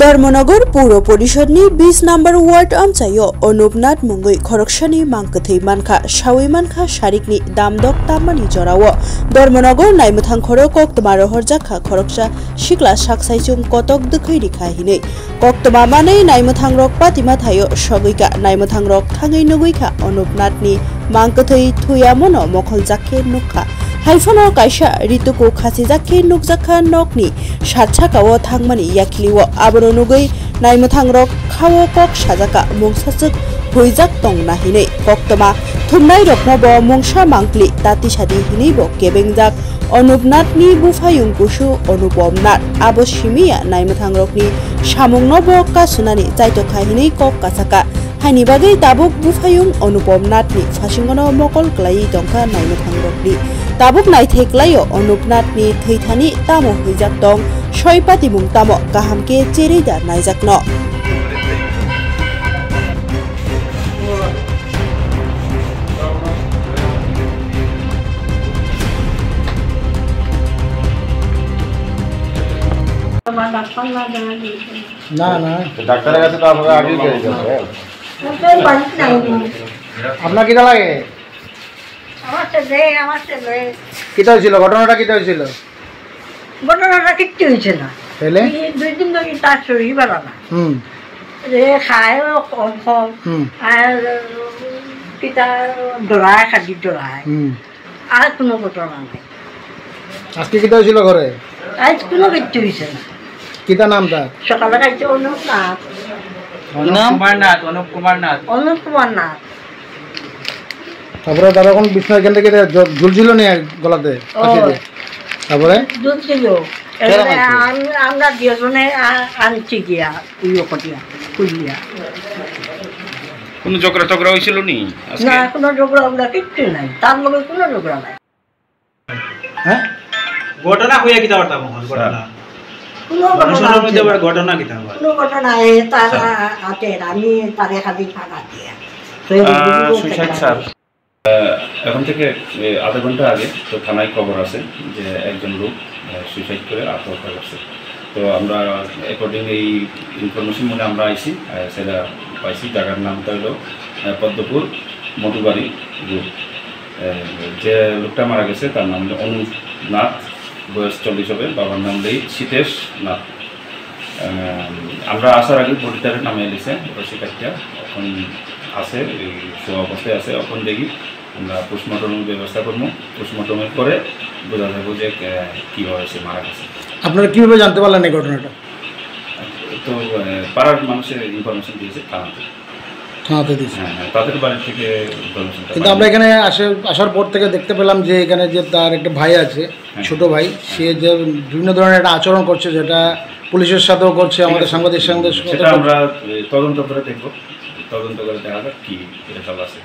Dharmanagar पौर परिषदनि 20 number ward आमचायो अनुपनाथ मंगै खरकसानि मांकथै मानखा सावै मानखा सारिकनि दामदक तामानि जराव धर्मनगर नायमथां खरो कक्तमा रहरजाखा खरकसा सिक्ला साकसाइचुं कतक दखै रिखाहिनै कक्तमा मानै नायमथां रक पातिमा थायो सगैका नायमथां रक थाङै नगैखा अनुपनाथनि मांकथै थुयामनो मखल जाखे नुखा हाइफानो काइसा रितुको खासि जाखे नुकजाखा नकनि सातसाकाव थांमानि याखिलिव आबरो नुगै नायमथां रक खावो कक साजाका मुंसासक हुइजाक तंग नाहिनै कक्तमा थुमनाय रकनब मुंसा मांकलि तातिसादि हिनैब केबेंजाक अनुपनाथनि बुफायुं कुसु अनुपमनाथ आबो सिमिया नायमथां रकनि सामुंनब कासुनानि जायतखा हिनै कक कासाका हानि बागै ताबुक बुफायुं अनुपमनाथनि फासिंगनो मकल क्लाइ दंखा नायमथां रकनि ताबुक नायथेक्लायो अनुपनाथनि थैथानि तामो हुइजाक दं सयपाति मुं तामो गाहामके चेरैदा नायजाकनो না না ডাক্তারের কাছে তো আপনারা আগে গিয়ে যাবেন আপনার কি লাগে আমার ছেলে কিটা হয়েছিল ঘটনাটা কিটা হয়েছিল ঘটনাটা কিচ্ছু হয়েছে না তাহলে দুই দিন ধরে তার শরীর ভালো না রে খায় কম কম আর কিটা ডরায় খাদি ডরায় আর কোনো ঘটনা নাই আজকে কিটা হয়েছিল ঘরে আজ কোনো কিচ্ছু হয়েছে না কিটা নাম তার সকালে খাইছে অনুপনাথ অনুপ কুমার নাথ তারপরে তার এখন বিছনা এখান থেকে ঝুলছিল নি গলাতে তারপরে ঝুলছিল আমরা দুজনে আনছি গিয়া কুলিয়া কোনো ঝগড়া হয়েছিল নি না কোনো ঝগড়া কিচ্ছু নাই তার লগে কোনো ঝগড়া নাই হ্যাঁ ঘটনা হইয়া কিতা বার্তা মহল ঘটনা ঘটনা কিতা কোনো ঘটনা নাই তার হাতে আমি তারে খালি ফাঁকা দিয়া সুশান্ত স্যার এখন থেকে আধা ঘন্টা আগে তো থানায় খবর আছে যে একজন লোক সুইসাইড করে আত্মহত্যা করছে তো আমরা অ্যাকর্ডিং এই ইনফরমেশন মনে আমরা আইছি সেটা পাইছি জায়গার নামটা হলো পদ্মপুর মধুবাড়ি গ্রুপ যে লোকটা মারা গেছে তার নাম হলো অনুপনাথ বয়স 40 হবে বাবার নাম হলো সীতেশ নাথ আমরা আসার আগে বডিটার নামে এলিছে রসিকাটিয়া এখন আছে এই শোয়া অবস্থায় আছে এখন দেখি আমরা পোস্টমর্টমের ব্যবস্থা করবো পোস্টমর্টমের পরে বোঝা যাবো যে কী হয়েছে মারা গেছে আপনারা কীভাবে জানতে পারলেন এই ঘটনাটা তো পাড়ার মানুষের ইনফরমেশন দিয়েছে থানাতে দিয়েছে হ্যাঁ তাদের বাড়ি থেকে ইনফরমেশন কিন্তু আমরা এখানে আসার পর থেকে দেখতে পেলাম যে এখানে যে তার একটা ভাই আছে ছোট ভাই সে যে বিভিন্ন ধরনের একটা আচরণ করছে যেটা পুলিশের সাথেও করছে আমাদের সাংবাদিক সঙ্গে সেটা আমরা তদন্ত করে দেখবো তদন্ত করে দেখা যাক কি এটা চাল আছে